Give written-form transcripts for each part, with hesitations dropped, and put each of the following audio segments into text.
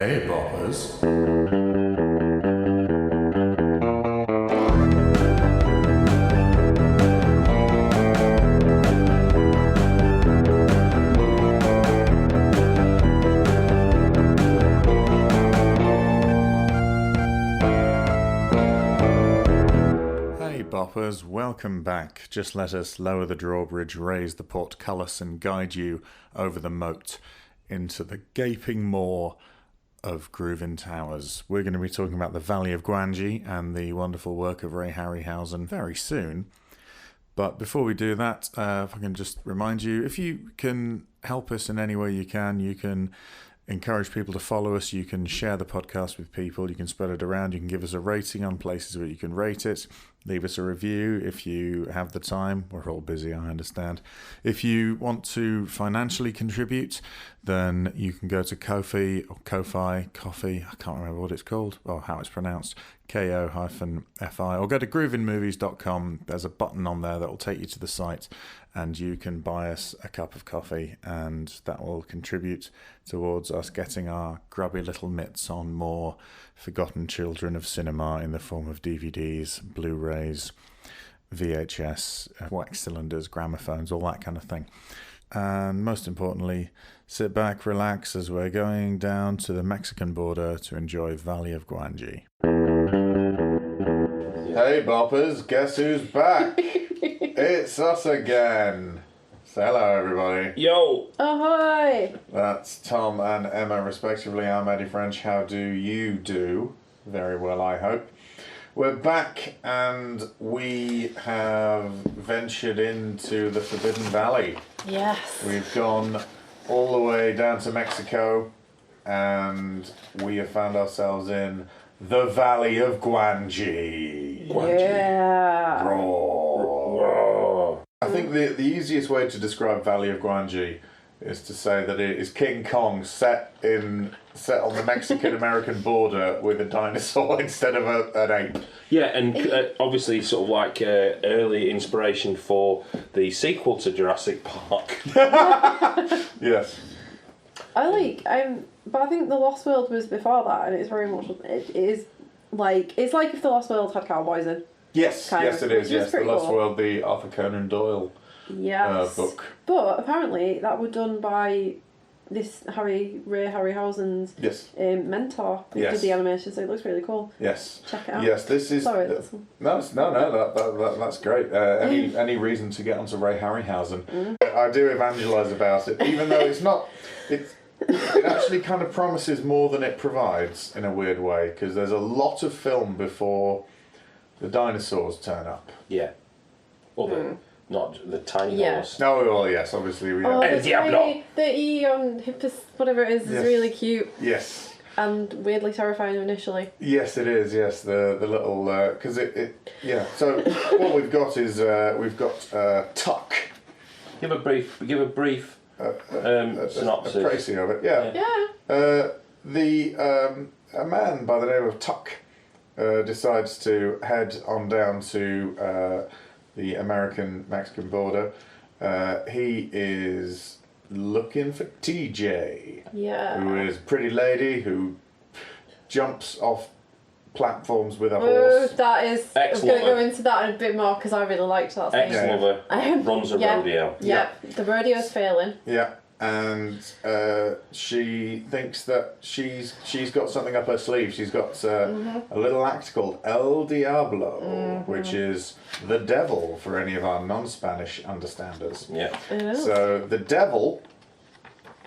Hey, Boppers. Hey, Boppers, welcome back. Just let us lower the drawbridge, raise the portcullis, and guide you over the moat into the gaping maw of Groovin Towers. We're going to be talking about the Valley of Gwangi and the wonderful work of Ray Harryhausen very soon. But before we do that, if I can just remind you, if you can help us in any way you can encourage people to follow us, you can share the podcast with people, you can spread it around, you can give us a rating on places where you can rate it, leave us a review if you have the time. We're all busy, I understand. If you want to financially contribute, then you can go to Ko-fi or Ko-fi, Coffee, I can't remember what it's called, or how it's pronounced, ko-fi, or go to groovinmovies.com. There's a button on there that will take you to the site, and you can buy us a cup of coffee, and that will contribute towards us getting our grubby little mitts on more forgotten children of cinema in the form of DVDs, Blu-rays, VHS, wax cylinders, gramophones, all that kind of thing. And most importantly, sit back, relax as we're going down to the Mexican border to enjoy Valley of Gwangi. Hey, Boppers, guess who's back? It's us again. Say hello, everybody. Yo! Ahoy! That's Tom and Emma, respectively. I'm Eddie French. How do you do? Very well, I hope. We're back, and we have ventured into the Forbidden Valley. Yes. We've gone all the way down to Mexico, and we have found ourselves in the Valley of Gwangi. Yeah. Roar. I think the easiest way to describe Valley of Gwangi is to say that it is King Kong set on the Mexican-American border with a dinosaur instead of an ape. Yeah, and obviously sort of like early inspiration for the sequel to Jurassic Park. Yes. But I think The Lost World was before that, and it's very much, it's like if The Lost World had cowboys in. Yes, it is. Yes, The Lost cool. World, the Arthur Conan Doyle book. But apparently that was done by this Ray Harryhausen's mentor who did the animation, so it looks really cool. Yes. Check it out. Yes, this is... Sorry, that's great. Any reason to get onto Ray Harryhausen. I do evangelise about it, even though it's not... It actually kind of promises more than it provides in a weird way, because there's a lot of film before the dinosaurs turn up. Yeah. Or not the tiny horse. No, well, yes, obviously we Oh, have... the Eon Hippus, whatever it is really cute. Yes. And weirdly terrifying initially. Yes, it is. Yes, the little because yeah. So what we've got is Tuck. Give a brief synopsis. A précis of it. Yeah. A man by the name of Tuck decides to head on down to the American-Mexican border. He is looking for TJ, who is a pretty lady who jumps off platforms with a horse. That is... I'm going to go into that in a bit more because I really liked that scene. Ex-lover runs a rodeo. Yeah, the rodeo's failing. Yeah, and she thinks that she's got something up her sleeve. She's got a little act called El Diablo, which is the devil for any of our non-Spanish understanders. Yeah. So the devil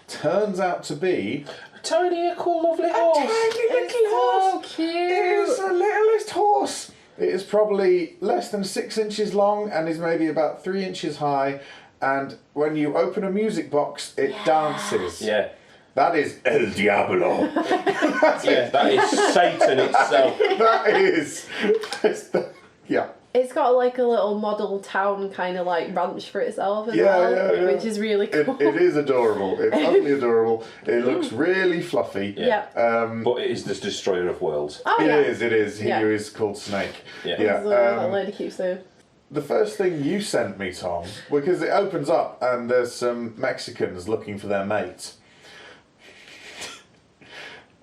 turns out to be a tiny, cool, lovely horse. tiny little horse. So cute. It is the littlest horse. It is probably less than 6 inches long and is maybe about 3 inches high. And when you open a music box, it dances. Yeah. That is El Diablo. That is Satan itself. Yeah. It's got like a little model town kind of like ranch for itself as well, which is really cool. It is adorable. It's utterly adorable. It looks really fluffy. Yeah. But it is the destroyer of worlds. Oh, It is. He is called Snake. Yeah. That lady keeps saying. The first thing you sent me, Tom, because it opens up and there's some Mexicans looking for their mate.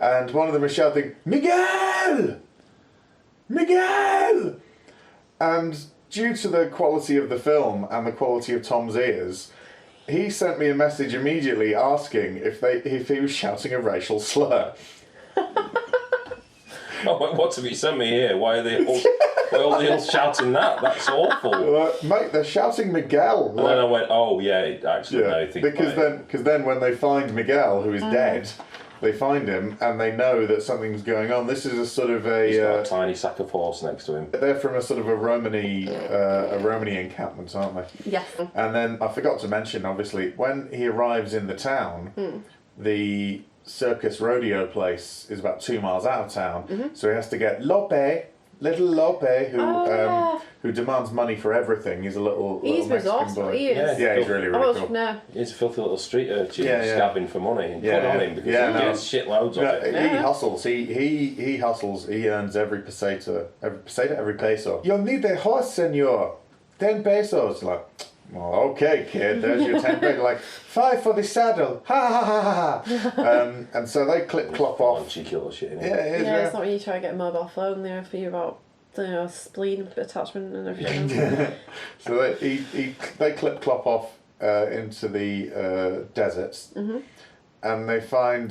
and one of them is shouting, Miguel! Miguel! And due to the quality of the film and the quality of Tom's ears, he sent me a message immediately asking if he was shouting a racial slur. Oh, what have you sent me here? Why are they all shouting that? That's awful. Mate, they're shouting Miguel. And then I went, oh yeah, actually, no, think because then when they find Miguel, who is dead, they find him and they know that something's going on. This is a sort of He's got a tiny sack of horse next to him. They're from a sort of a Romany encampment, aren't they? Yes. And then I forgot to mention, obviously, when he arrives in the town, the circus rodeo place is about 2 miles out of town, so he has to get little Lope, who demands money for everything. He's a little Mexican boy. He is. Yeah, he's really cool. No. He's a filthy little street urchin scabbing for money. And put on him because he gets shitloads of it. He hustles. He hustles. He earns every peso. You'll need a horse, senor. 10 pesos. Like, well, okay, kid. There's your 10 pesos. Like, 5 for the saddle. Ha ha ha ha. And so they clip-clop off. Cheeky little shit. It's not when you try to get a mobile phone there for you about spleen attachment and everything. So they clip-clop off into the deserts. And they find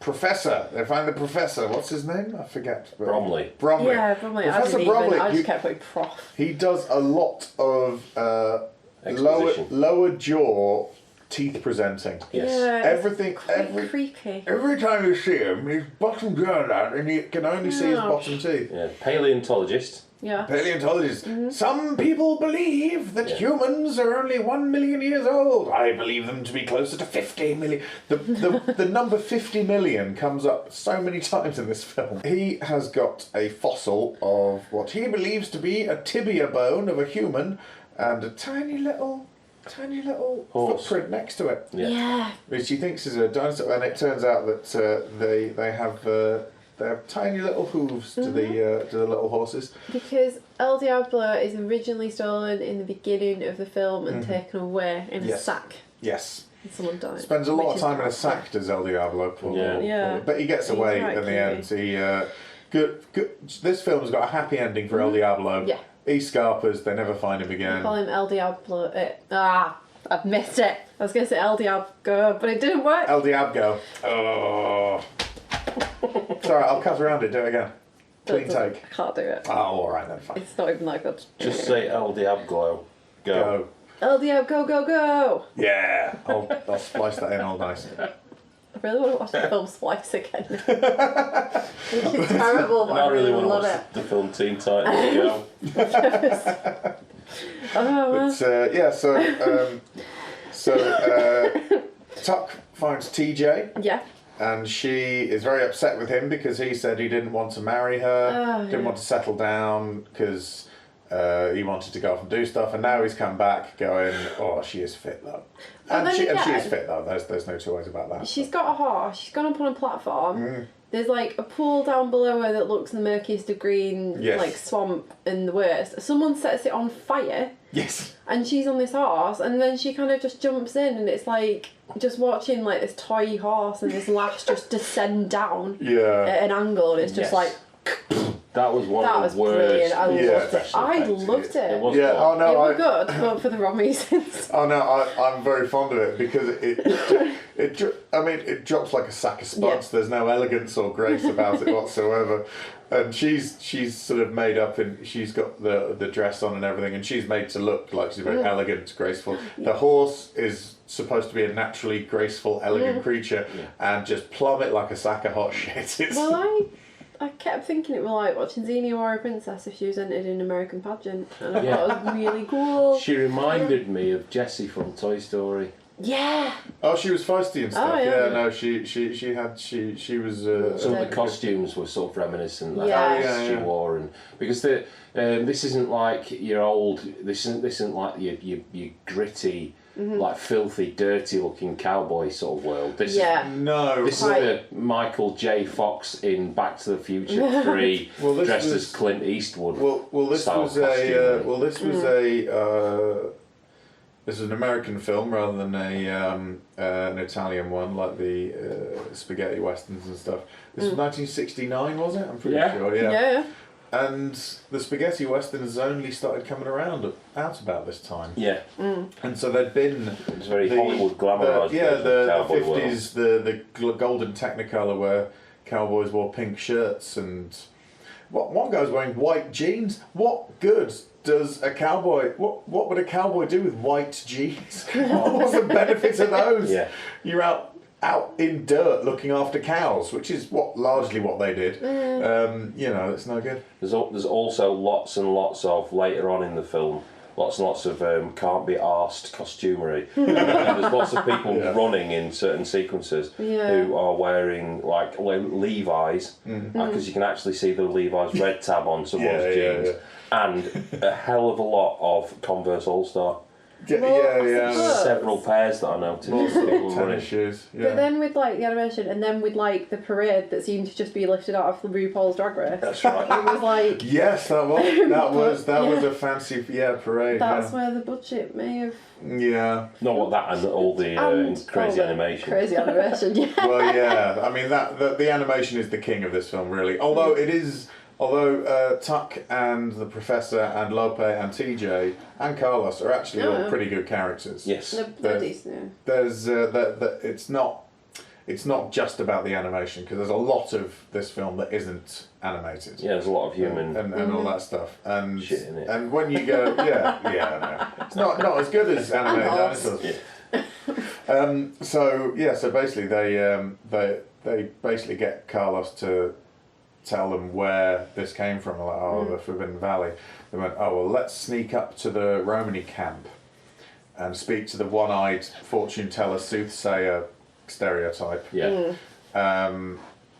Professor. They find the Professor. What's his name? I forget. Bromley. Yeah, Bromley. Professor Bromley. I just kept putting Prof. He does a lot of lower jaw teeth presenting. Yes. Yeah, Everything. Creaky. Every time you see him, his bottom jaw out, and you can only see his bottom teeth. Yeah, paleontologist. Yeah. Paleontologist. Some people believe that humans are only 1 million years old. I believe them to be closer to 50 million. The number 50 million comes up so many times in this film. He has got a fossil of what he believes to be a tibia bone of a human and a tiny little horse footprint next to it. Yeah. Which he thinks is a dinosaur, and it turns out that they have tiny little hooves to the little horses. Because El Diablo is originally stolen in the beginning of the film and taken away in a sack. Yes. And someone died. Spends a lot of time in a sack, does El Diablo. But he gets away in the end. Good. This film's got a happy ending for El Diablo. Yeah. He scarpers, they never find him again. Call him El Diablo. I've missed it. I was going to say El Diablo, but it didn't work. El Diablo. Oh. Sorry, I'll cut around it. Do it again. Clean take. I can't do it. Oh, alright then, fine. It's not even that good. Just say El Diablo. Go. El Diablo, go! Yeah. I'll splice that in all nice. I really want to watch the film Splice again. It's terrible, but I really love want to watch the film Teen Titans. Go. So Tuck finds TJ. Yeah. And she is very upset with him because he said he didn't want to marry her, didn't want to settle down because he wanted to go off and do stuff, and now he's come back going, oh, she is fit though. And she is fit though, there's no two ways about that. She's got a horse, she's gone up on a platform, there's like a pool down below her that looks the murkiest of green, like swamp and the worst. Someone sets it on fire. Yes. And she's on this horse, and then she kind of just jumps in, and it's like just watching like this toy horse and this lash just descend down at an angle, and it's just like. That was one of the worst. Brilliant. I loved it. I loved it. It was It was good, but for the wrong reasons. Oh no, I'm very fond of it because it drops like a sack of spuds. There's no elegance or grace about it whatsoever. And she's sort of made up, and she's got the dress on and everything, and she's made to look like she's very elegant, graceful. The horse is supposed to be a naturally graceful, elegant creature, and just plumb it like a sack of hot shit. I kept thinking it was like watching Xenia Warrior Princess if she was entered in an American pageant, and I thought it was really cool. She reminded me of Jessie from Toy Story. Yeah. Oh, she was feisty and stuff. Oh, yeah. No, she was. Some of the costumes were sort of reminiscent, like Yeah. she wore, and because this isn't like your old. This isn't like your gritty. Like filthy, dirty-looking cowboy sort of world. This is the Michael J. Fox in Back to the Future 3, dressed as Clint Eastwood. This is an American film rather than an Italian one like the spaghetti westerns and stuff. This was 1969, was it? I'm pretty sure. Yeah. And the spaghetti westerns only started coming out about this time. Yeah. And so there'd been... It's very Hollywood glamorised. The 50s, the golden Technicolor where cowboys wore pink shirts and... One guy's wearing white jeans. What good does a cowboy... What would a cowboy do with white jeans? What's the benefit of those? Yeah. You're out in dirt looking after cows, which is largely what they did. It's no good. There's also lots and lots of, later on in the film, lots and lots of can't be arsed costumery. And there's lots of people running in certain sequences who are wearing like Levi's, because you can actually see the Levi's red tab on someone's jeans, and a hell of a lot of Converse All-Star. Several pairs that I noticed. Tennis shoes. But then with like the animation, and then with like the parade that seemed to just be lifted out of the RuPaul's Drag Race. That's right. It was like yes, that was a fancy parade. That's where the budget may have. Yeah. Not what that and all the crazy animation. Crazy animation. Yeah. Well, yeah. I mean the animation is the king of this film, really. Although Tuck and the Professor and Lope and TJ and Carlos are actually all pretty good characters. Yes, they're decent. There's it's not just about the animation, because there's a lot of this film that isn't animated. Yeah, there's a lot of human and all that stuff and shit in it. And when you go, it's not as good as animated dinosaurs. So basically they basically get Carlos to tell them where this came from. Like, the Forbidden Valley. They went, let's sneak up to the Romany camp and speak to the one-eyed fortune teller soothsayer stereotype. Yeah.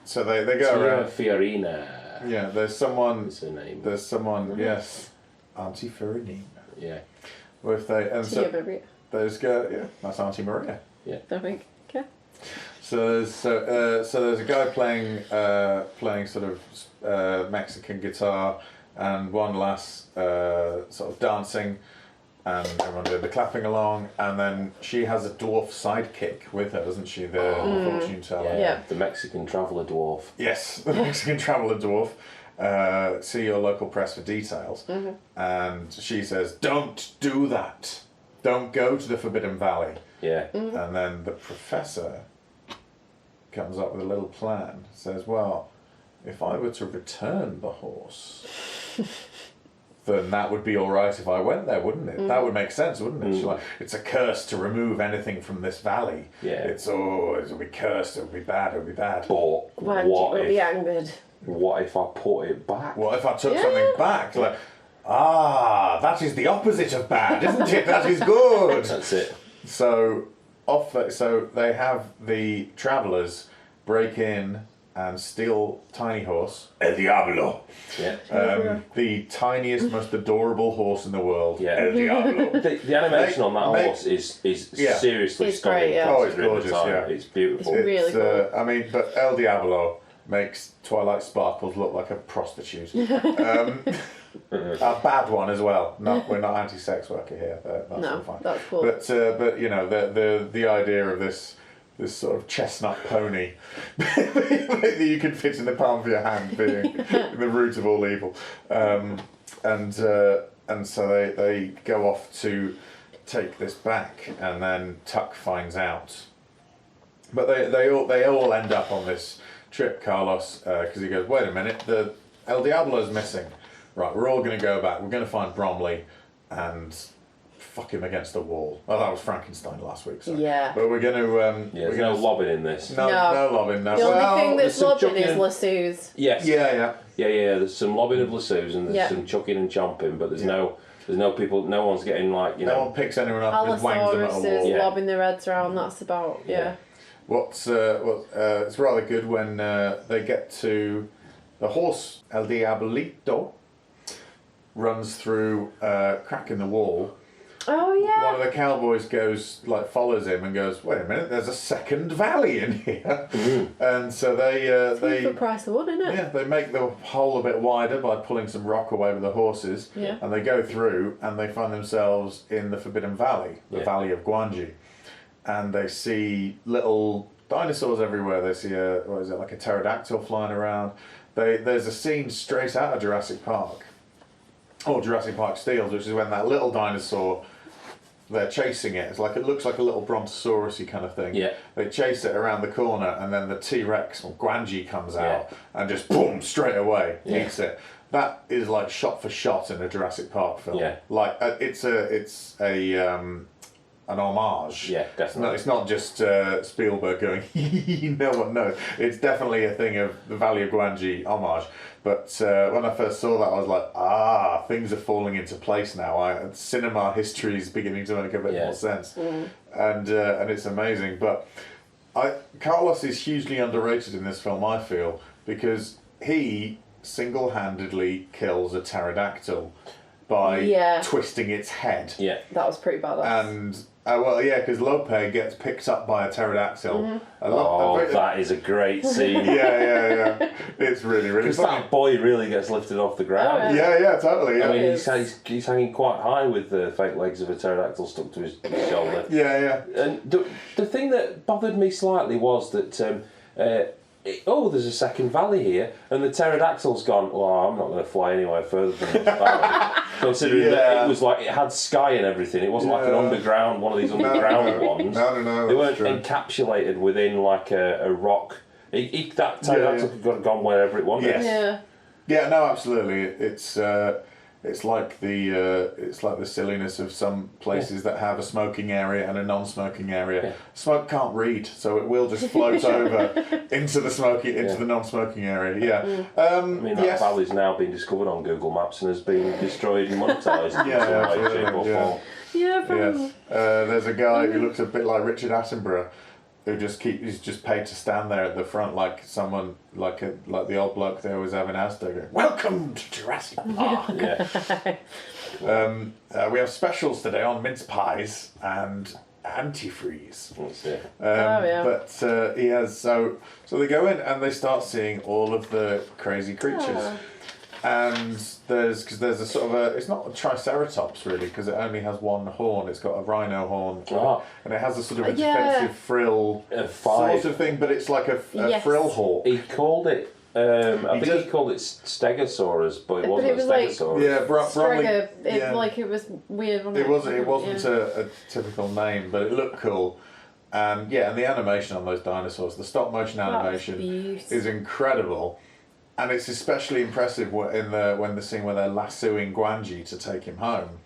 So they go around. Fiorina. Yeah, there's someone. What's her name? There's someone. Yes, Auntie Fiorina. Yeah. Well, if they and so Maria. there's that's Auntie Maria. Yeah. I think. Okay. So there's a guy playing sort of Mexican guitar, and one lass sort of dancing, and everyone doing the clapping along, and then she has a dwarf sidekick with her, doesn't she? The fortune teller. Yeah. The Mexican traveller dwarf. Yes, the Mexican traveller dwarf. See your local press for details. And she says, "Don't do that. Don't go to the Forbidden Valley." Yeah. And then the Professor comes up with a little plan. Says, well, if I were to return the horse, then that would be all right if I went there, wouldn't it? That would make sense, wouldn't it? She's like, it's a curse to remove anything from this valley. Yeah. It'll be cursed, it'll be bad, it'll be bad. But Gwangi will be angered. What if I put it back? What if I took something back? Like, that is the opposite of bad, isn't it? That is good. That's it. So they have the travellers break in and steal Tiny Horse, El Diablo. Yeah. The tiniest, most adorable horse in the world. Yeah. El Diablo. The animation on that horse is seriously It's stunning. great, yeah. Oh, it's gorgeous, yeah. It's beautiful. It's really cool. But El Diablo makes Twilight Sparkles look like a prostitute. A bad one as well. We're not anti-sex worker here. That's all fine. That's cool. But the idea of this sort of chestnut pony that you can fit in the palm of your hand being the root of all evil, and so they go off to take this back, and then Tuck finds out. But they all end up on this trip, Carlos, because he goes, wait a minute, the El Diablo's missing. Right, we're all going to go back. We're going to find Bromley and fuck him against the wall. Oh, that was Frankenstein last week. So. Yeah. But we're going to... there's no lobbing in this. No lobbing, no. The only thing that's some lobbing is chucking- lassos. Yes. Yeah. There's some lobbing of lassos and there's some chucking and chomping, but there's no people. No one's getting No one picks anyone up and just wangs them at a Allosaurus wall. is lobbing their heads around. That's about It's rather good when they get to the horse. El Diablito runs through a crack in the wall, Oh yeah. One of the cowboys follows him and goes, "Wait a minute, there's a second valley in here." And so they for price of one, isn't it? Yeah, they make the hole a bit wider by pulling some rock away with the horses. Yeah. And they go through and they find themselves in the Forbidden Valley, the Valley of Gwangi, and they see little dinosaurs everywhere. They see like a pterodactyl flying around. There's a scene straight out of Jurassic Park. Or Jurassic Park Steals, which is when that little dinosaur, they're chasing it. It looks like a little brontosaurus-y kind of thing. Yeah. They chase it around the corner, and then the T-Rex or Gwangi comes out and just boom straight away eats it. That is like shot for shot in a Jurassic Park film. Yeah. Like it's an homage. Yeah, definitely. It's not just Spielberg going, no one knows. It's definitely a thing of the Valley of Gwangi homage. But when I first saw that, I was like, things are falling into place now. Cinema history is beginning to make a bit more sense. And it's amazing. But Carlos is hugely underrated in this film, I feel, because he single-handedly kills a pterodactyl by twisting its head. Yeah. That was pretty badass. And because Lope gets picked up by a pterodactyl. That is a great scene. yeah. It's really, really Because funny. that boy really gets lifted off the ground. Yeah, totally. Yeah. I mean, he's hanging quite high with the fake legs of a pterodactyl stuck to his shoulder. Yeah. And the thing that bothered me slightly was that there's a second valley here, and the pterodactyl's gone, well, I'm not going to fly anywhere further than this valley. Considering that it was like, it had sky and everything, it wasn't like an underground, one of these underground ones. No, they weren't encapsulated within like a rock. That pterodactyl could have gone wherever it wanted. Yes. Yeah, no, absolutely. It's like the silliness of some places that have a smoking area and a non-smoking area. Yeah. Smoke can't read, so it will just float over into the non-smoking area. Yeah. I mean, that valley's now been discovered on Google Maps and has been destroyed and monetized in some way, shape or form. Yeah, probably. Yes. There's a guy who looks a bit like Richard Attenborough, who he's just paid to stand there at the front like someone like the old bloke they always have in Asda going, "Welcome to Jurassic Park." We have specials today on mince pies and antifreeze. That's it. But he has so they go in and they start seeing all of the crazy creatures. And there's a sort of it's not a triceratops really, because it only has one horn. It's got a rhino horn, and it has a sort of a defensive frill sort of thing, but it's like a frill hawk. He called it. I think he called it Stegosaurus, but it wasn't a Stegosaurus. Like, it was weird. It wasn't a typical name, but it looked cool. And the animation on those dinosaurs, the stop motion animation is incredible. And it's especially impressive in the scene where they're lassoing Gwangi to take him home,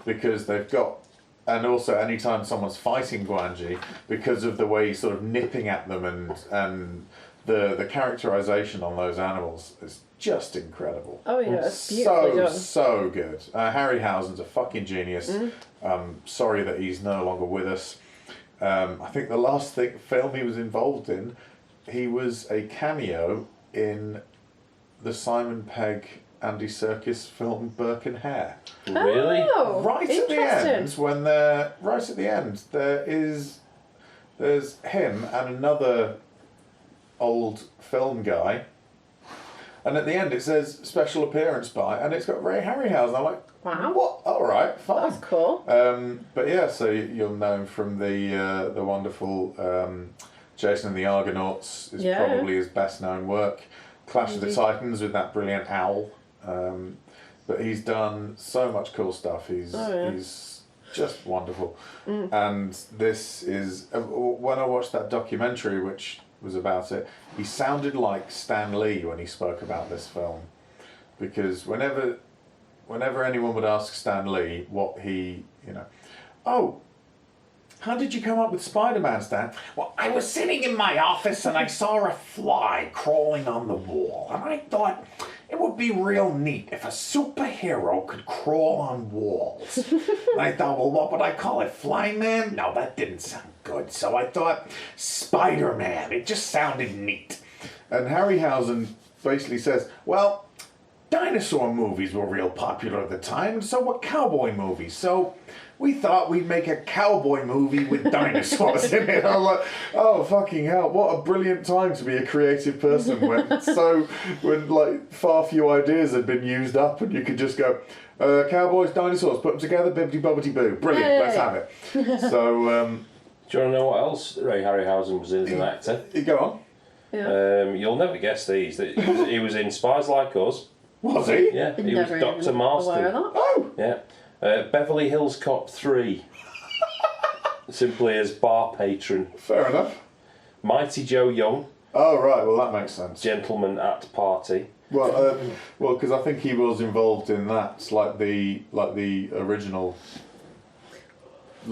because they've got, and also anytime someone's fighting Gwangi, because of the way he's sort of nipping at them and the characterization on those animals is just incredible. Oh yeah, it's beautifully done. So good. Harryhausen's a fucking genius. Sorry that he's no longer with us. I think the last film he was involved in, he was a cameo in the Simon Pegg Andy Serkis film Burke and Hare. Really? Oh, right at the end, there's him and another old film guy, and at the end it says special appearance by, and it's got Ray Harryhausen. I'm like, wow, what? All right, fine. That's cool. But yeah, so you'll know him from the wonderful Jason and the Argonauts is probably his best known work. Clash of the Titans with that brilliant owl. But he's done so much cool stuff. He's just wonderful. And this is, when I watched that documentary which was about it, he sounded like Stan Lee when he spoke about this film. Because whenever anyone would ask Stan Lee what he, how did you come up with Spider-Man, Stan? Well, I was sitting in my office and I saw a fly crawling on the wall. And I thought it would be real neat if a superhero could crawl on walls. And I thought, well, what would I call it? Flyman? No, that didn't sound good. So I thought Spider-Man. It just sounded neat. And Harryhausen basically says, well, dinosaur movies were real popular at the time, and so were cowboy movies. So we thought we'd make a cowboy movie with dinosaurs in it. I'm like, oh fucking hell, what a brilliant time to be a creative person when like far few ideas had been used up and you could just go, cowboys, dinosaurs, put them together, bibbidi bobbidi boo. Brilliant, let's have it. So, do you want to know what else Ray Harryhausen was in as an actor? Go on. Yeah. You'll never guess these. He was in Spies Like Us. Was he? Yeah, he was Dr. Marston. Oh! Yeah. Beverly Hills Cop 3. Simply as bar patron. Fair enough. Mighty Joe Young. Oh, right, well that makes sense. Gentleman at Party. Well, because I think he was involved in that, like the original,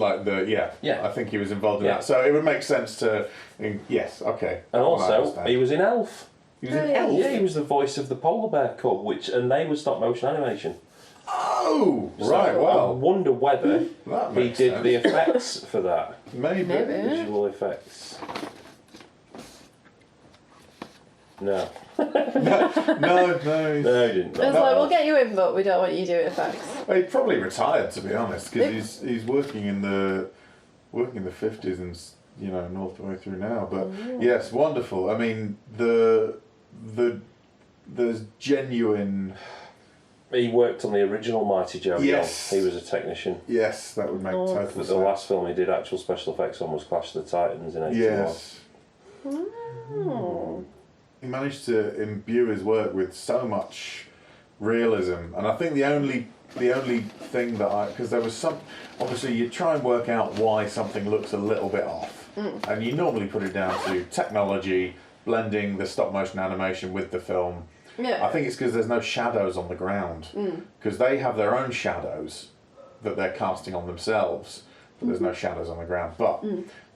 I think he was involved in that. So it would make sense to, yes, okay. And also, he was in Elf. He was in Elf? Yeah, he was the voice of the polar bear cub, and they were stop motion animation. Oh, So right, well. I wonder whether he did the effects for that. Maybe. Visual effects. No. No, he didn't. It's like, we'll get you in, but we don't want you doing effects. He probably retired, to be honest, because he's working in the 50s and north the way through now. But yes, wonderful. I mean, there's genuine. He worked on the original Mighty Joe Yes. Young. He was a technician. Yes, that would make total sense. The last film he did actual special effects on was Clash of the Titans in 81. Yes. Oh. He managed to imbue his work with so much realism, and I think the only thing that because there was some, obviously you try and work out why something looks a little bit off, and you normally put it down to technology blending the stop motion animation with the film. Yeah. I think it's because there's no shadows on the ground, because they have their own shadows that they're casting on themselves, but there's no shadows on the ground, but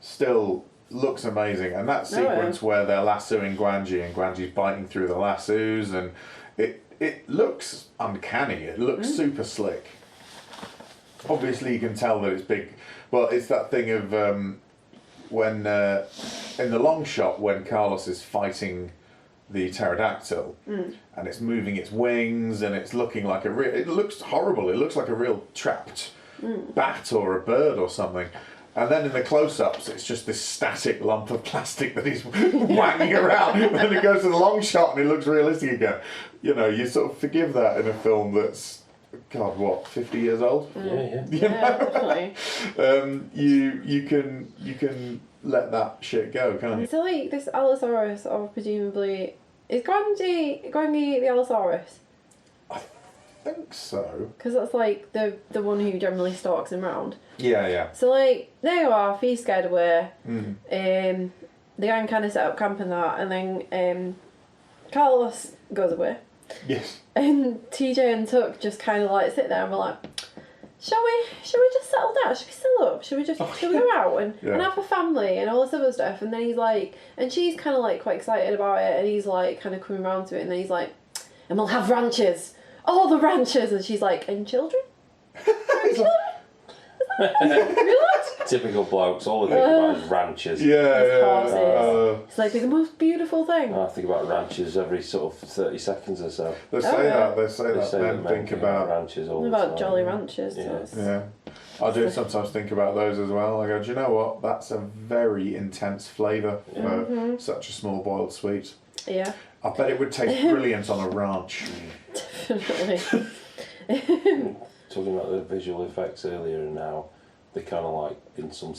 still looks amazing. And that sequence where they're lassoing Gwangi and Gwangi's biting through the lassos, and it looks uncanny, it looks super slick. Obviously you can tell that it's big, but it's that thing of when in the long shot when Carlos is fighting the pterodactyl and it's moving its wings and it's looking like it looks horrible, it looks like a real trapped bat or a bird or something. And then in the close-ups, it's just this static lump of plastic that he's whanging around. And then it goes to the long shot and it looks realistic again. You sort of forgive that in a film that's, God, what, 50 years old? Yeah. Definitely. You can let that shit go, can't you? So like this Allosaurus, or presumably, is Gwangi the Allosaurus? I think so. Because that's like the one who generally stalks him round. Yeah. So like there you are, he's scared away. The gang kind of set up camp and that, and then Carlos goes away. Yes. And TJ and Tuck just kind of like sit there and we're like, shall we just settle down? Should we settle up? Should we go out and have a family and all this other stuff? And then he's like, and she's kind of like quite excited about it, and he's like kind of coming around to it, and then he's like, and we'll have ranches, all the ranches, and she's like, and children? Children? Really? Typical blokes, all they think about is ranches. It's like the most beautiful thing. I think about ranches every sort of 30 seconds or so. They say that men think about ranches all the about time. jolly ranches. Yeah. I do sometimes think about those as well. I go, do you know what? That's a very intense flavour for such a small boiled sweet. Yeah. I bet it would taste brilliant on a ranch. Definitely. Talking about the visual effects earlier, and now they kind of like in some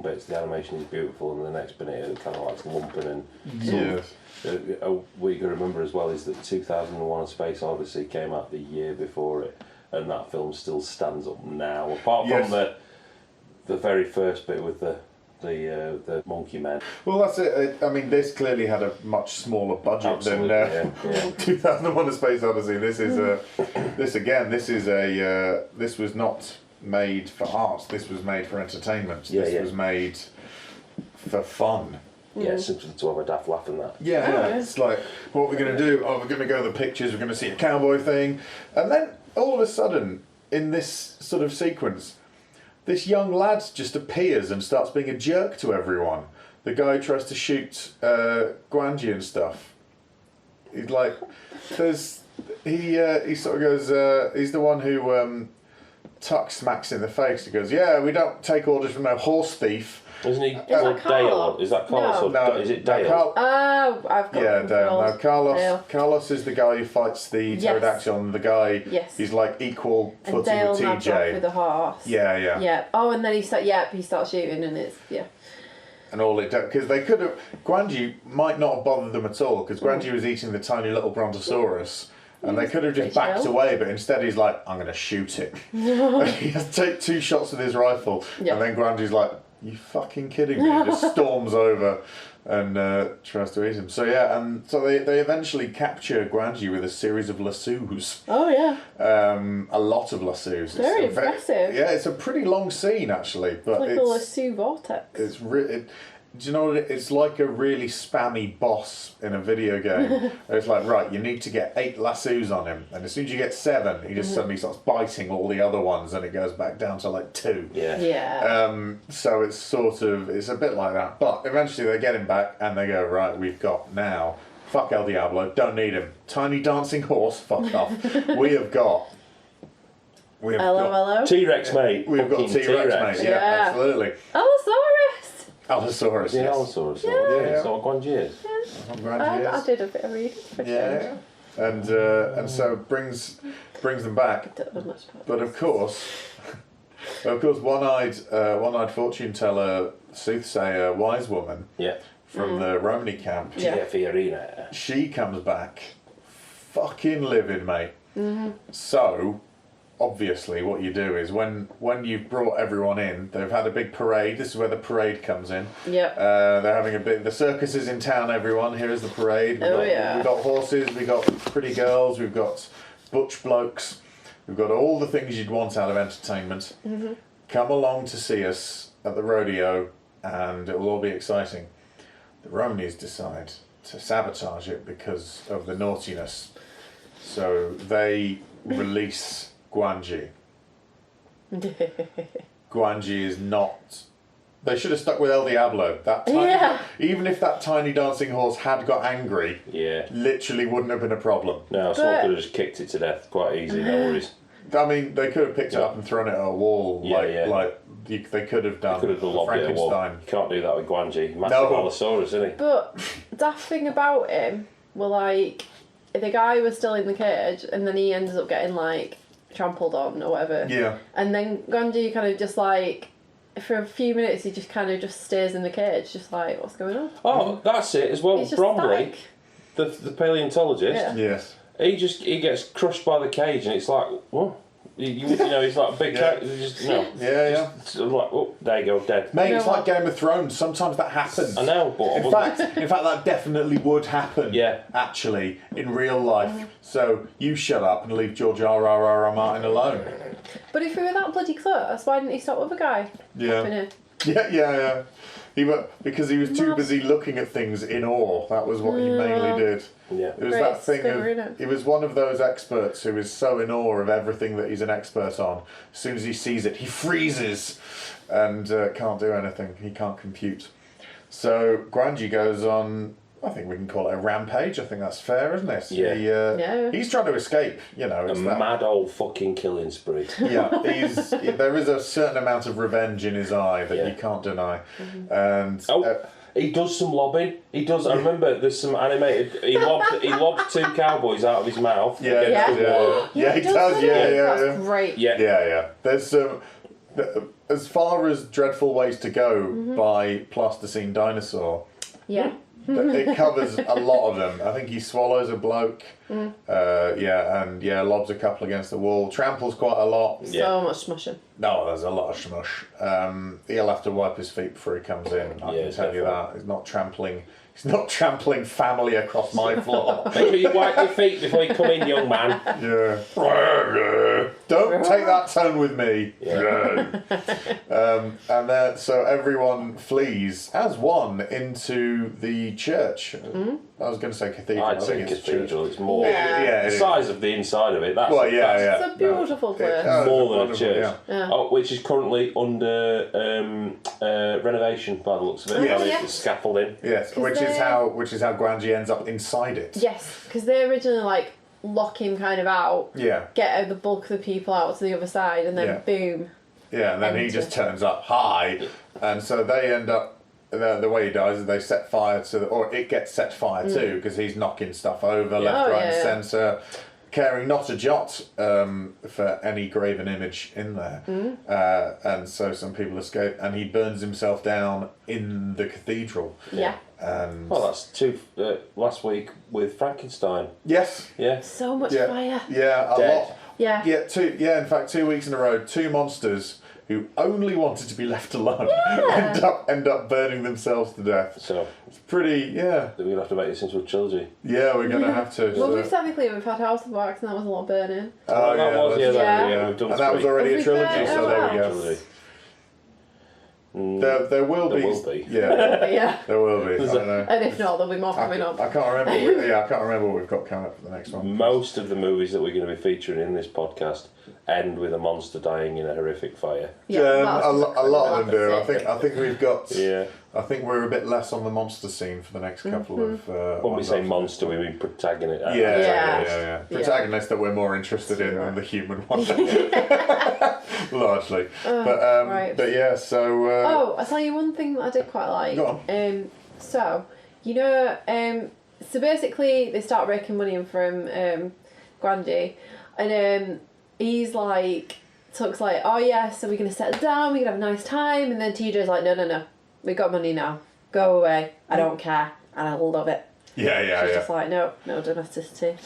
bits the animation is beautiful, and the next bit it kind of like lumping and. Yes. What you got to remember as well is that 2001: A Space Odyssey came out the year before it, and that film still stands up now. Apart from the very first bit with the monkey men. Well, that's it. I mean, this clearly had a much smaller budget than 2001: A Space Odyssey. This is this was not made for art. This was made for entertainment. This was made for fun. Yeah, simply to have a daft laugh and that. It's like, what we're going to do? Oh, we're going to go to the pictures. We're going to see a cowboy thing, and then all of a sudden, in this sort of sequence, this young lad just appears and starts being a jerk to everyone. The guy who tries to shoot Gwangi and stuff. He's like, he sort of goes, he's the one who Tuck smacks in the face. He goes, "Yeah, we don't take orders from no horse thief." Isn't he called Dale? Is that Carlos? No, Is it Dale? Oh, I've got Dale. No, Carlos. Dale. Carlos is the guy who fights the pterodactyl, and the guy. Yes. He's like equal And footing Dale with nabs off TJ. with the horse. Yeah. Oh, and then he starts shooting, and it's And all it because they could have Gwangi might not have bothered them at all because Gwangi was eating the tiny little brontosaurus. And they could have just backed away, but instead he's like, "I'm going to shoot it." And he has to take 2 shots with his rifle, and then Gwangi's like, "You fucking kidding me?" He just storms over and tries to eat him. So and so they eventually capture Gwangi with a series of lassos. Oh yeah. A lot of lassos. Very impressive. It's a pretty long scene actually, but It's like a lasso vortex. It's do you know what it's like? A really spammy boss in a video game. It's like, right, you need to get 8 lassos on him, and as soon as you get 7, he just suddenly starts biting all the other ones, and it goes back down to like 2. Yeah. So it's it's a bit like that, but eventually they get him back, and they go, right, we've got now. Fuck El Diablo, don't need him. Tiny dancing horse, fuck off. We have got. Hello. T-Rex, mate. We've got T-Rex, mate. Yeah, absolutely. Allosaurus. Allosaurus. Yeah, Yes. Allosaurus. Yeah. So Gwangi is. I did a bit of reading. Yeah. And so brings them back. Don't know much about But of course, one-eyed fortune teller, soothsayer, wise woman from the Romany camp. Tia Fiorina. She comes back, fucking livid, mate. So, obviously, what you do is when you've brought everyone in, they've had a big parade. This is where the parade comes in. Yep. They're having the circus is in town, everyone. Here is the parade. We've got horses, we've got pretty girls, we've got butch blokes, we've got all the things you'd want out of entertainment. Come along to see us at the rodeo, and it will all be exciting. The Romneys decide to sabotage it because of the naughtiness. So they release Gwangi. Gwangi is not. They should have stuck with El Diablo. Even if that tiny dancing horse had got angry, literally wouldn't have been a problem. No, someone could have just kicked it to death quite easy. No worries. I mean, they could have picked it up and thrown it at a wall. They could have done. They could have done Frankenstein. You can't do that with Gwangi. Massive Allosaurus, isn't he? But daft thing about him were like the guy was still in the cage, and then he ends up getting like trampled on or whatever. Yeah. And then Gwangi kind of just like, for a few minutes, he just kind of just stays in the cage, just like, what's going on? Oh, that's it as well. He's just Bromley, static. the paleontologist. Yeah. Yes. He gets crushed by the cage, and it's like, what? You know, he's like a big cat. Just Yeah. Just like, oh, there you go, dead. Mate, it's like Game of Thrones. Sometimes that happens. I know, but In fact, that definitely would happen. Yeah. Actually, in real life. So you shut up and leave George R.R.R. Martin alone. But if he were that bloody close, why didn't he stop with the guy? Yeah. Yeah. Because he was too busy looking at things in awe. That was what he mainly did. Yeah. It was that thing of... He was one of those experts who is so in awe of everything that he's an expert on. As soon as he sees it, he freezes and can't do anything. He can't compute. So Gwangi goes on... I think we can call it a rampage. I think that's fair, isn't it? Yeah. He's trying to escape, you know. A mad old fucking killing spree. Yeah, there is a certain amount of revenge in his eye that you can't deny. And he does some lobbing. He does. I remember there's some animated. He lobbed 2 cowboys out of his mouth. Yeah, he does. Yeah, That's great. Yeah. There's some. As far as dreadful ways to go by plasticine dinosaur. Yeah. It covers a lot of them. I think he swallows a bloke. Lobs a couple against the wall. Tramples quite a lot. So much smushing. No, there's a lot of smush. He'll have to wipe his feet before he comes in. I can tell you that. He's not trampling. He's not trampling family across my floor. Make sure you wipe your feet before you come in, young man. Yeah. Don't take that tone with me. Yeah. And then, so everyone flees as one into the church. I was going to say cathedral. I'd say cathedral. It's more Yeah. the size of the inside of it. That's It's a beautiful place. More than a church. Which is currently under renovation by the looks of it. It's scaffolding. Yes, which is how Gwangi ends up inside it. Yes, because they originally lock him kind of out. Yeah. Get the bulk of the people out to the other side, and then boom. Yeah, and then he just turns up high, and so they end up. The way he dies is they set fire to, or it gets set fire too, because he's knocking stuff over left, right, and centre, caring not a jot for any graven image in there. And so some people escape, and he burns himself down in the cathedral. Yeah. And well, that's last week with Frankenstein. Yes. Yeah. So much fire. Yeah, a Dead. lot. Yeah. Yeah, in fact, 2 weeks in a row, 2 monsters who only wanted to be left alone end up burning themselves to death. So it's pretty, we're going to have to make this into a trilogy. Yeah, we're going to have to. Well, we've had House of Wax, and that was a lot of burning. Oh, that was, we've done and that was already a trilogy, so there we go. Trilogy. There will be. Yeah, there will be. I don't know. And if not, there'll be more coming up. I can't remember. I can't remember what we've got coming up for the next one. Most of the movies that we're going to be featuring in this podcast end with a monster dying in a horrific fire. Yeah, a lot of them do. I think we've got. Yeah. I think we're a bit less on the monster scene for the next couple of. When we say monster, we mean protagonist. Yeah. Protagonist that we're more interested in than the human one. Largely, but yeah. So. I'll tell you one thing that I did quite like. Go on. So basically they start raking money in from Gwangi, and he's like, Tuck's like, oh yeah, so we're gonna settle down, we can have a nice time, and then TJ's like, no, we got money now, go away, I don't care, and I love it. She's just like, no domesticity.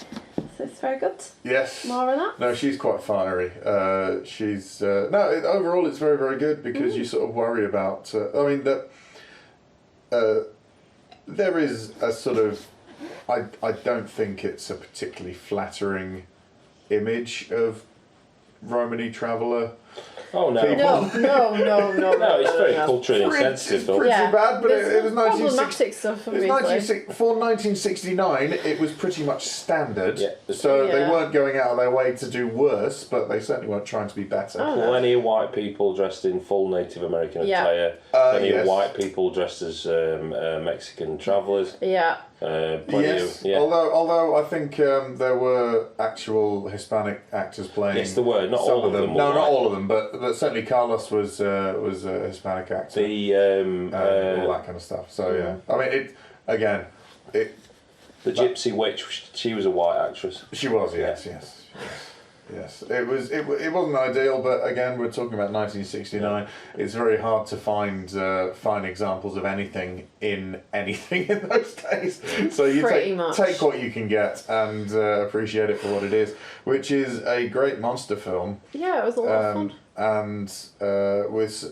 So it's very good. Yes. More of that. No, she's quite fiery. She's overall it's very, very good because you sort of worry about. There is a sort of. I don't think it's a particularly flattering image of Romany traveller. Oh no! No, it's very culturally insensitive. Pretty bad, but it was problematic stuff. For 1969, it was pretty much standard. Yeah. So they weren't going out of their way to do worse, but they certainly weren't trying to be better. Plenty of white people dressed in full Native American attire. Plenty of white people dressed as Mexican travellers. Yeah. Although I think there were actual Hispanic actors playing. Yes, there were. Not all of them. No, not all of them, but certainly Carlos was a Hispanic actor. All that kind of stuff. So I mean, the Gypsy Witch. She was a white actress. She was. Yes. It wasn't ideal, but again, we're talking about 1969. It's very hard to find examples of anything in those days. So you take what you can get and appreciate it for what it is, which is a great monster film. Yeah, it was a lot of fun. And with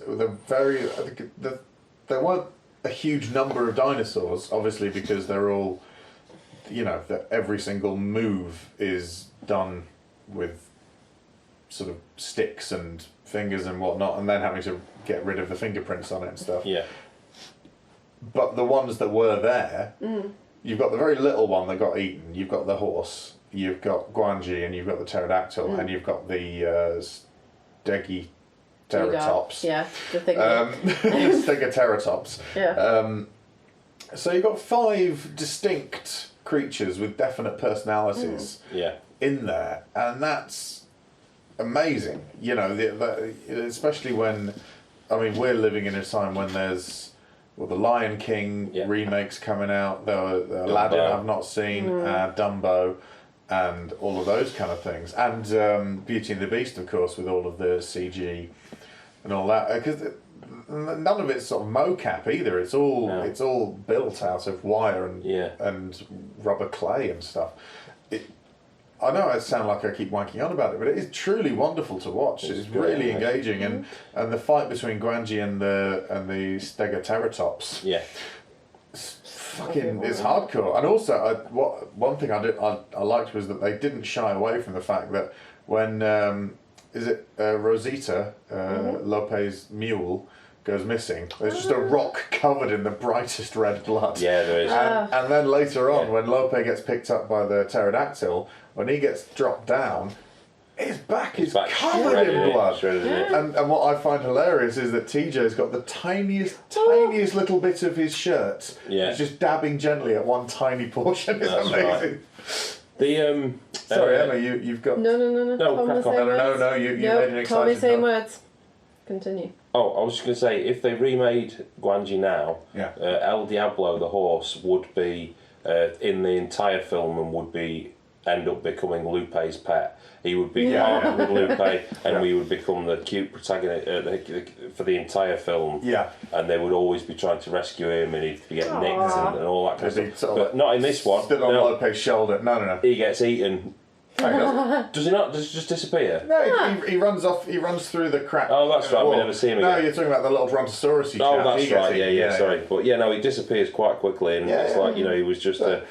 there weren't a huge number of dinosaurs, obviously, because they're all, that every single move is done with sort of sticks and fingers and whatnot, and then having to get rid of the fingerprints on it and stuff. Yeah. But the ones that were there, you've got the very little one that got eaten, you've got the horse, you've got Gwangi, and you've got the pterodactyl, and you've got the Stegoceratops. Yeah, the thing. Stegoceratops. Yeah. So you've got 5 distinct creatures with definite personalities in there, and that's amazing. Especially when, we're living in a time when there's the Lion King remakes coming out, the Aladdin I've not seen, Dumbo, and all of those kind of things, and Beauty and the Beast, of course, with all of the CG and all that, because none of it's sort of mocap either. It's all built out of wire and rubber clay and stuff. I know I sound like I keep wanking on about it, but it is truly wonderful to watch. It's really engaging, and the fight between Gwangi and the Stegoceratops. Yeah. It's hardcore. And also, one thing I liked was that they didn't shy away from the fact that when Rosita, Lope's mule, goes missing, there's just a rock covered in the brightest red blood. Yeah, there is. And then later on, when Lope gets picked up by the pterodactyl, when he gets dropped down, his back is covered in blood. And what I find hilarious is that TJ's got the tiniest little bit of his shirt. Yeah. He's just dabbing gently at one tiny portion. It's amazing. Right. Sorry, Emma, you've got... No. No, you made an exciting... Told me same words. Continue. Oh, I was just going to say, if they remade Gwangi now, El Diablo, the horse, would be in the entire film and would end up becoming Lupe's pet. He would be partnered with Lupe, and we would become the cute protagonist for the entire film. Yeah. And they would always be trying to rescue him, and he'd get nicked and all that kind of stuff. But not in this one. Stood on Lupe's shoulder. No. He gets eaten. Does he not? Does he just disappear? No, he runs off. He runs through the crack. Oh, that's right. We never see him again. No, you're talking about the little brontosaurus. Oh, that's right. Yeah. Sorry, but he disappears quite quickly, and it's like he was just a.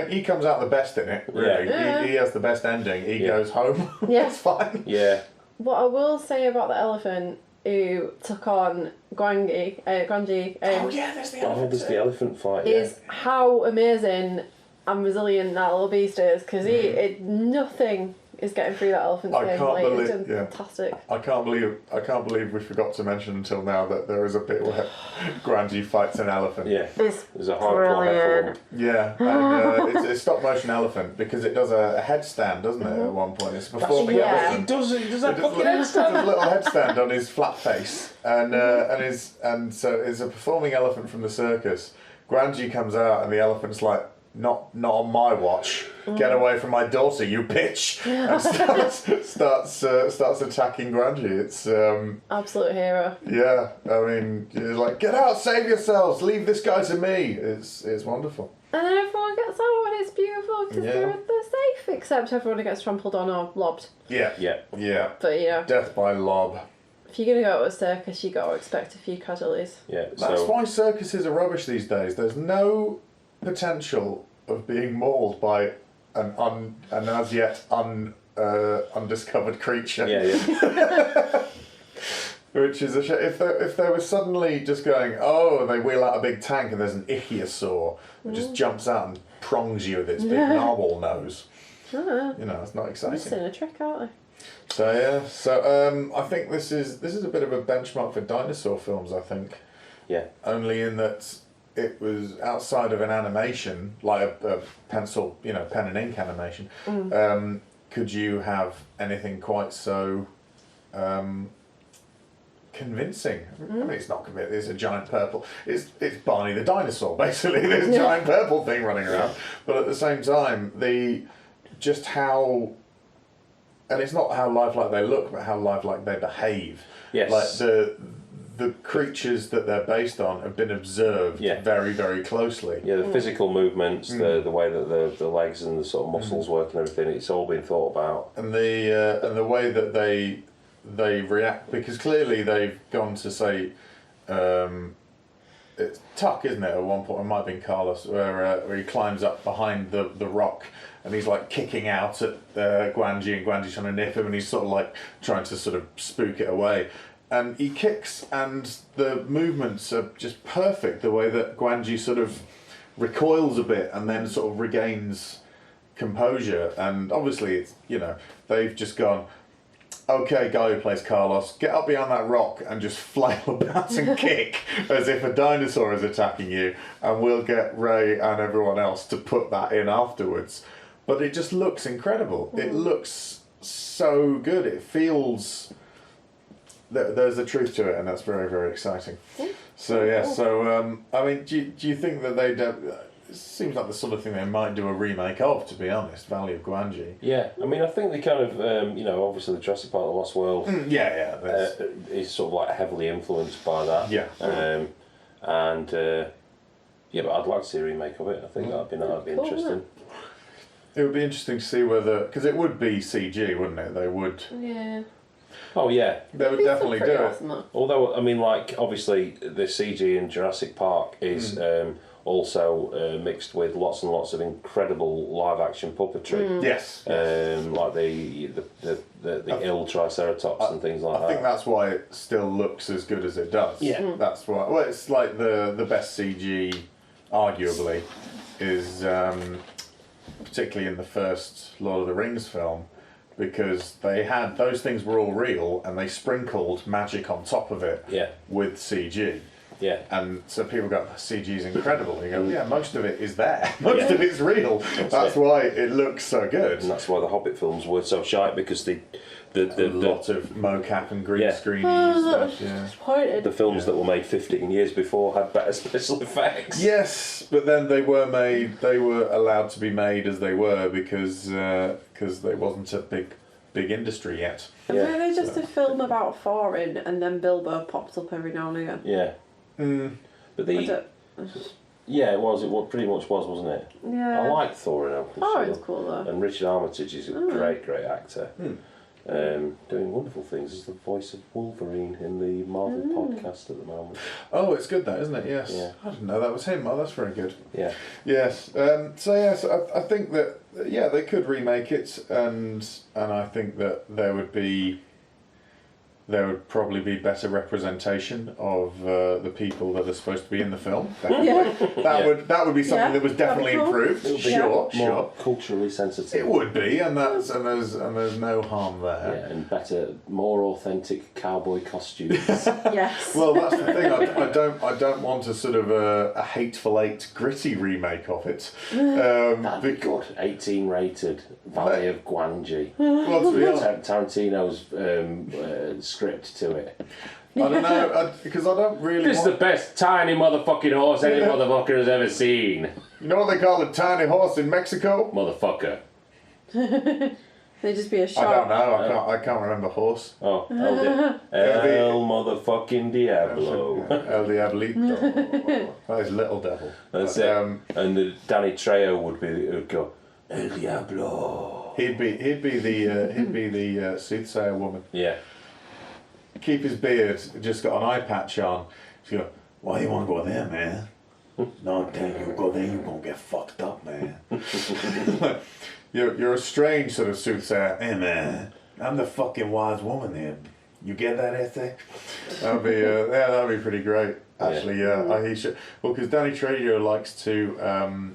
He comes out the best in it, really. Yeah. He has the best ending. He goes home. Yeah. It's fine. Yeah. What I will say about the elephant who took on Gwangi, there's the elephant. There's the elephant fight. Is how amazing and resilient that little beast is, because nothing is getting through that elephant's skin. It's fantastic. I can't believe we forgot to mention until now that there is a bit where Gwangi fights an elephant. Yeah, it's there's a hardcore. Yeah, and it's a stop motion elephant because it does a headstand, doesn't it? At one point, it's a performing elephant. Does that fucking headstand? It does a little headstand on his flat face, and so it's a performing elephant from the circus. Gwangi comes out, and the elephant's like, Not on my watch. Get away from my daughter, you bitch! And starts attacking Gwangi. It's absolute hero. Yeah, I mean, you're like, get out, save yourselves, leave this guy to me. It's wonderful. And then everyone gets out, and it's beautiful because they're safe, except everyone gets trampled on or lobbed. Yeah. But death by lob. If you're gonna go to a circus, you got to expect a few casualties. Yeah, that's why circuses are rubbish these days. There's no potential of being mauled by an as yet undiscovered creature. Yeah. Which is a shame. If they were suddenly just going, they wheel out a big tank and there's an ichthyosaur that just jumps out and prongs you with its big narwhal nose. It's not exciting. Missing a trick, aren't they? So I think this is a bit of a benchmark for dinosaur films. I think. Yeah. Only in that it was outside of an animation, like a pencil, pen and ink animation. Could you have anything quite so convincing? I mean, it's not convincing. It's a giant purple. It's Barney the dinosaur, basically. There's a giant purple thing running around. But at the same time, just how, and it's not how lifelike they look, but how lifelike they behave. Yes. Like the creatures that they're based on have been observed very, very closely. Yeah, the physical movements, the way that the legs and the sort of muscles work and everything, it's all been thought about. And the way that they react, because clearly they've gone to say, it's Tuck, isn't it? At one point, it might have been Carlos, where he climbs up behind the rock. And he's like kicking out at Gwangi, and Gwangi's trying to nip him, and he's sort of like trying to sort of spook it away. And he kicks, and the movements are just perfect. The way that Gwangi sort of recoils a bit and then sort of regains composure. And obviously, it's they've just gone, okay, guy who plays Carlos, get up behind that rock and just flail about and kick as if a dinosaur is attacking you, and we'll get Ray and everyone else to put that in afterwards. But it just looks incredible. It looks so good. It feels... There's a truth to it, and that's very, very exciting. So I mean, do you think that they'd... it seems like the sort of thing they might do a remake of, to be honest, Valley of Gwangi. Yeah, I mean, I think they kind of, obviously the Jurassic Park: The Lost World is sort of like heavily influenced by that. Yeah. But I'd like to see a remake of it. I think that'd be interesting. It would be interesting to see whether... Because it would be CG, wouldn't it? They would... Yeah. Oh, yeah. They would definitely do it. Although, I mean, like, obviously, the CG in Jurassic Park is also mixed with lots and lots of incredible live-action puppetry. Yes. Like the ill Triceratops and things like that. I think that's why it still looks as good as it does. Yeah. That's why... Well, it's like the best CG, arguably, is... particularly in the first Lord of the Rings film, because those things were all real and they sprinkled magic on top of it with CG. Yeah. And so people go, CG's incredible. And you go, yeah, most of it is there. Most of it's real. That's why it looks so good. And that's why the Hobbit films were so shite, because the lot of mocap and green screen stuff. Yeah. The films that were made 15 years before had better special effects. Yes, but then they were allowed to be made as they were because there wasn't a big industry yet. And were they just a film about foreign, and then Bilbo pops up every now and again? Yeah. But it was. It pretty much was, wasn't it? Yeah. I like Thor and Elton. Thorin's cool though. And Richard Armitage is a great actor. Doing wonderful things as the voice of Wolverine in the Marvel podcast at the moment. Oh, it's good that, isn't it? Yes. Yeah. I didn't know that was him. Oh, that's very good. Yeah. Yes. I think that they could remake it, and I think that there would probably be better representation of the people that are supposed to be in the film. That would be something that was definitely improved. More culturally sensitive. It would be, and there's no harm there. Yeah, and better, more authentic cowboy costumes. Yes. Well, that's the thing. I don't want a sort of a Hateful Eight gritty remake of it. That'd be good. 18 rated Valley of Gwangi. Well, to be honest, Tarantino's script to it. I don't know, because I don't really. This is the best tiny motherfucking horse any motherfucker has ever seen. You know what they call a tiny horse in Mexico? Motherfucker. They'd just be a shot. I don't know. I can't remember horse. Oh, El motherfucking Diablo. El Diablito. That is Little Devil. That's it. And the Danny Trejo would go El Diablo. He'd be the soothsayer woman. Yeah. Keep his beard, just got an eye patch on. She'd go, why do you want to go there, man? No, damn, you go there, you're going to get fucked up, man. You're a strange sort of soothsayer. Hey, man, I'm the fucking wise woman here. You get that essay? That'd be pretty great. Actually, he should. Well, because Danny Trejo likes to.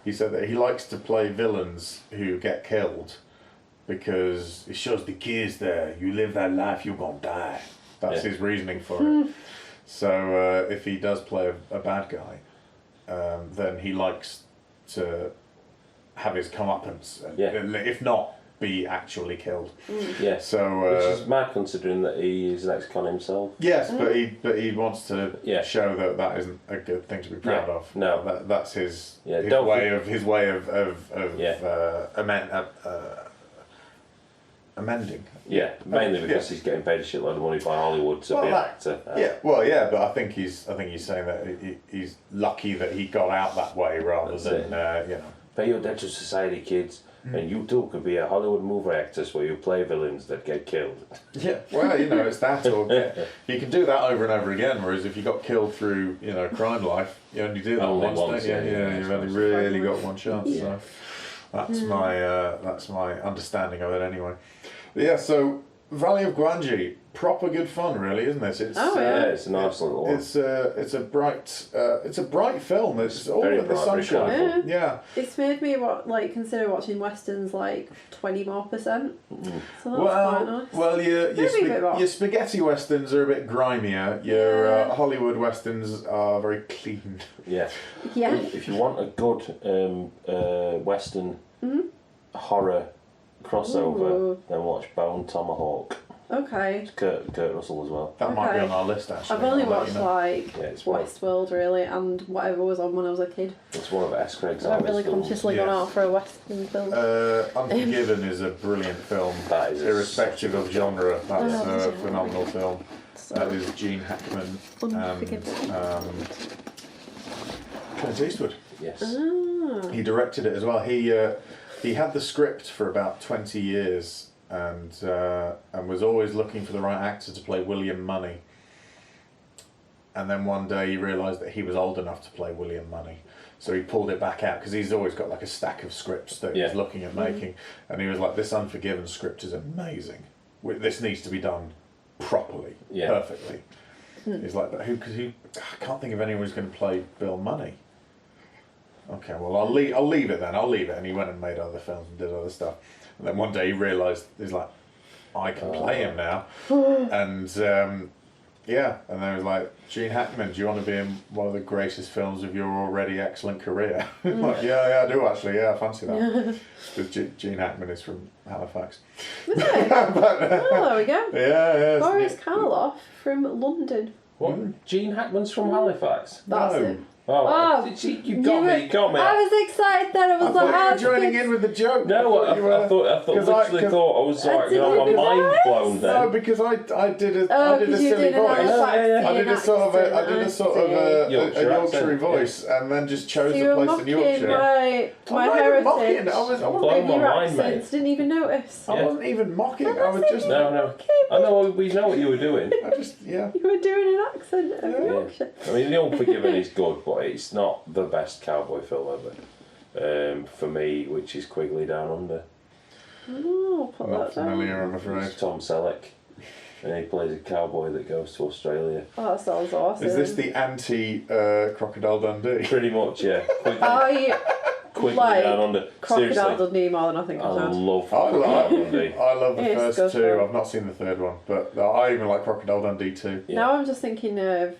He said that he likes to play villains who get killed, because it shows the kids that you live that life, you're gonna die. That's his reasoning for it. So if he does play a bad guy, then he likes to have his comeuppance, if not be actually killed. Yeah. So which is mad, considering that he is an ex-con himself. Yes, but he wants to show that isn't a good thing to be proud of. No, that's his way of amending. Yeah, mainly because he's getting paid a shitload of money by Hollywood to be an actor. But I think he's saying that he's lucky that he got out that way rather than Pay your debt to society, kids, and you too could be a Hollywood movie actress where you play villains that get killed. Yeah, well, it's that, or you can do that over and over again. Whereas if you got killed through crime life, you only do that once, don't you? Yeah, you've only really got one chance. So that's my understanding of it anyway. But yeah, so Valley of Gwangi, proper good fun, really, isn't it? It's it's a nice little one. It's a bright film. It's all very in the sunshine. Yeah. It's made me consider watching westerns 20% more. So that's quite nice. Well, your spaghetti westerns are a bit grimier. Your Hollywood westerns are very clean. Yeah. Yeah. If you want a good western horror crossover, then watch Bone Tomahawk. Okay. It's Kurt Russell as well. That might be on our list, actually. I've only watched Westworld, really, and whatever was on when I was a kid. It's one of S. Craig I've really consciously gone out for a western film. Unforgiven is a brilliant film. That is irrespective of genre. That's a phenomenal film. That is Gene Hackman and Clint Eastwood. Yes. He directed it as well. He had the script for about 20 years and was always looking for the right actor to play William Money. And then one day he realised that he was old enough to play William Money. So he pulled it back out, because he's always got a stack of scripts that he's looking at making. And he was like, this Unforgiven script is amazing. This needs to be done properly, perfectly. He's like, but who? I can't think of anyone who's going to play Bill Money. Okay, well, I'll leave it then. And he went and made other films and did other stuff. And then one day he realised, he's like, I can play him now. And Yeah, and they was like, Gene Hackman, do you want to be in one of the greatest films of your already excellent career? Like, yeah, I do actually. Yeah, I fancy that. Because Gene Hackman is from Halifax. Is it? Oh, there we go. Yeah. Boris Karloff from London. What? Gene Hackman's from Halifax? That's it. Oh, you got me. I was excited then. I was like, you were joining in with the joke. No, I thought, I was like, my mind blown then. No, because I did a silly voice. I did a sort of a Yorkshire voice, and then just chose a place in Yorkshire. My heritage. I was blowing my mind, mate. Didn't even notice. I wasn't even mocking. I was just no. I know we know what you were doing. You were doing an accent of Yorkshire. I mean, The Unforgiven is good, but it's not the best cowboy film ever. For me, which is Quigley Down Under. Oh, put not that down. familiar, I'm afraid. It's Tom Selleck, and he plays a cowboy that goes to Australia. Oh, that sounds awesome. Is this the anti-Crocodile Dundee? Pretty much, yeah. Quigley like Down Under. Crocodile Dundee more than I think I love Crocodile Dundee. I love the It's first good two. fun. I've not seen the third one, but I even like Crocodile Dundee too. Yeah. Now I'm just thinking of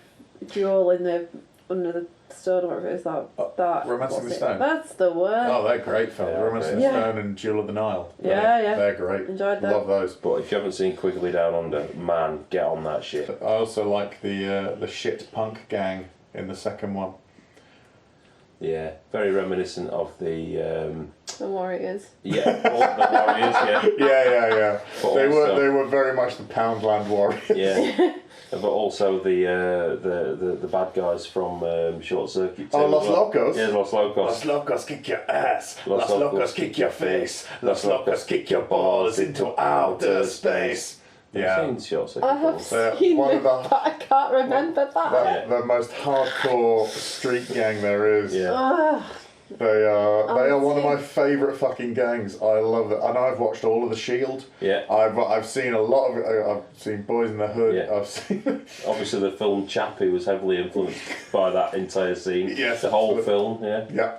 Duel in the Under the Stone or whatever it is that. Romance in the Stone. That's the word. Oh, they're great films. Yeah, Romance in the yeah. Stone and Jewel of the Nile. Yeah. They're great. Enjoyed that. Love those. But if you haven't seen Quigley Down Under, man, get on that shit. I also like the shit punk gang in the second one. Yeah, very reminiscent of the Warriors. the Warriors, yeah. Yeah. But They also- were very much the Poundland Warriors. Yeah, but also the bad guys from Short Circuit. Oh, Los well. Locos? Yeah, Los Locos. Los Locos kick your ass. Los Los Locos Locos kick your face. Los Locos kick your balls into outer space. Have you seen Short Circuit? I have films? seen one them, of the- but I can't remember that. The most hardcore street gang there is. Yeah. Ugh. They are one of my favourite fucking gangs. I love it, and I've watched all of The Shield. Yeah. I've seen a lot of it. I've seen Boys in the Hood. Yeah. I've seen. Obviously, the film Chappie was heavily influenced by that entire scene. Yes, the whole absolutely. film. Yeah.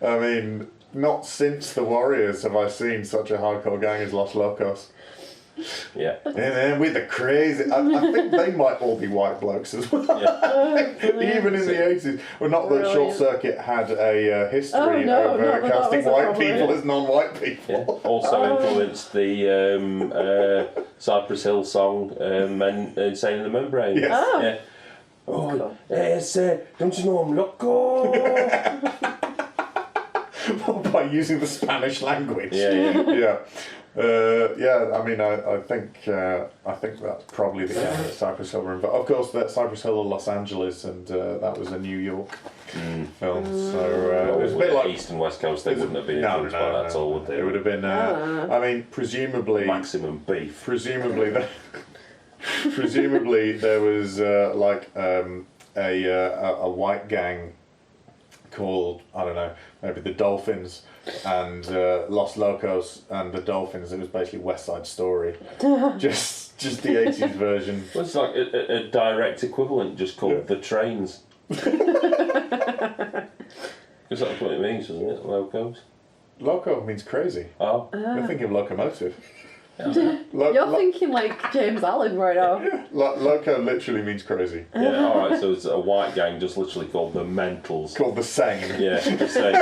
Yeah, I mean, not since The Warriors have I seen such a hardcore gang as Los Locos. Yeah. And then with the crazy, I think they might all be white blokes as well. Yeah. Even in the 80s. Well, not that Short Brilliant. Circuit had a history Oh, no, of not that casting was a white problem. people as non-white people. Yeah. Also influeed the Cypress Hill song Insane in the Membrane. Yes. Oh. Yeah. Oh, yes, don't you know I'm loco? By using the Spanish language. Yeah. I mean, I think that's probably the gang that Cypress Hill were involved. Of course, that Cypress Hill are Los Angeles, and that was a New York film. So it was a bit like East and West Coast. They wouldn't have been influenced by that at all, would they? It would have been. I mean, presumably Maximum Beef. Presumably there was like a white gang called, I don't know, maybe the Dolphins, and Los Locos and the Dolphins. It was basically West Side Story, just the 80s version. Well, it's like a direct equivalent, just called The Trains. Because that's what it means, doesn't it? Locos. Loco means crazy. Oh. You're thinking of locomotive. You're thinking like James Allen right now. Loco literally means crazy. Yeah, alright, so it's a white gang just literally called the Mentals. Called the Sane. Yeah, the same.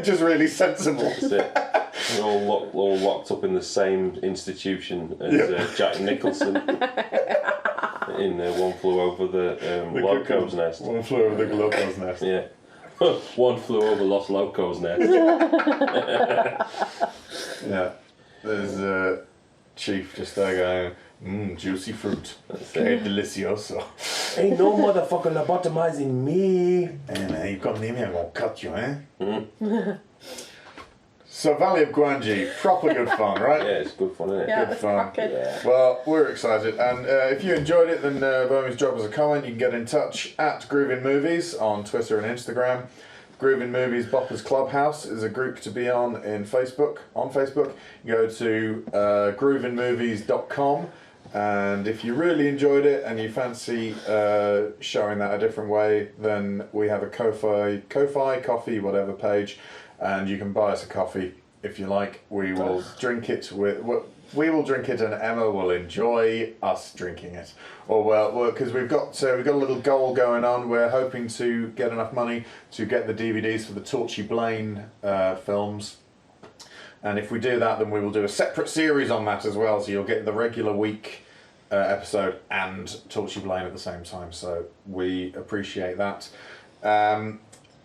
Just really sensible. That's it. They're all locked up in the same institution as Jack Nicholson in One Flew Over the Locos Nest. One Flew Over the Locos Nest. Yeah. One Flew Over Los Locos Nest. Yeah. There's Chief just there going, juicy fruit. Que delicioso. Ain't no motherfucker lobotomizing me. And you come near me, I'm gonna cut you, eh? So Valley of Gwangi, proper good fun, right? Yeah, it's good fun, isn't it? Yeah, Good it's fun. cracking. Yeah. Well, we're excited, and if you enjoyed it, then by means drop us a comment. You can get in touch at Groovin Movies on Twitter and Instagram. Groovin Movies Boppers Clubhouse is a group to be on Facebook. On Facebook, you go to groovinmovies.com, and if you really enjoyed it and you fancy showing that a different way, then we have a Ko-Fi, coffee, whatever page, and you can buy us a coffee if you like. We will drink it we will drink it, and Emma will enjoy us drinking it. Or because we've got a little goal going on. We're hoping to get enough money to get the DVDs for the Torchy Blaine films. And if we do that, then we will do a separate series on that as well. So you'll get the regular week episode and Torchy Blaine at the same time. So we appreciate that.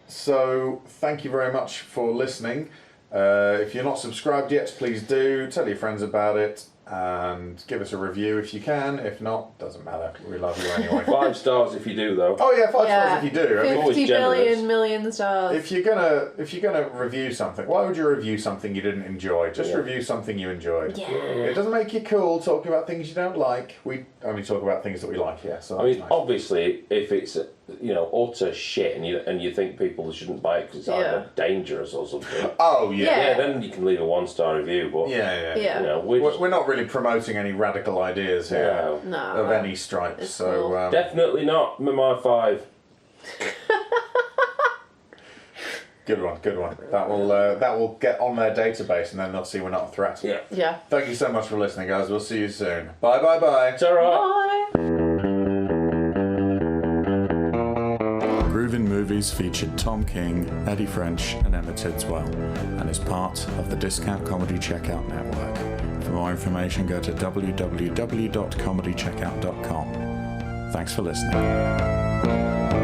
So thank you very much for listening. If you're not subscribed yet, please do. Tell your friends about it. And give us a review if you can. If not, doesn't matter. We love you anyway. 5 stars if you do, though. Oh yeah, 5 stars if you do. 50 billion million stars. If you're gonna review something, why would you review something you didn't enjoy? Just review something you enjoyed. Yeah. It doesn't make you cool talking about things you don't like. We only talk about things that we like here. So I mean, nice. obviously, if it's utter shit and you think people shouldn't buy it because it's either dangerous or something. Oh yeah. Yeah, then you can leave a 1-star review. But We're not really promoting any radical ideas here of any stripes. So cool. Definitely not. My 5. Good one. That will get on their database, and then they'll see we're not a threat. Yeah. Thank you so much for listening, guys. We'll see you soon. Bye. Ta-ra. Bye. Groovin Movies featured Tom King, Eddie French, and Emma Tidswell, and is part of the Discount Comedy Checkout Network. For more information, go to www.comedycheckout.com. Thanks for listening.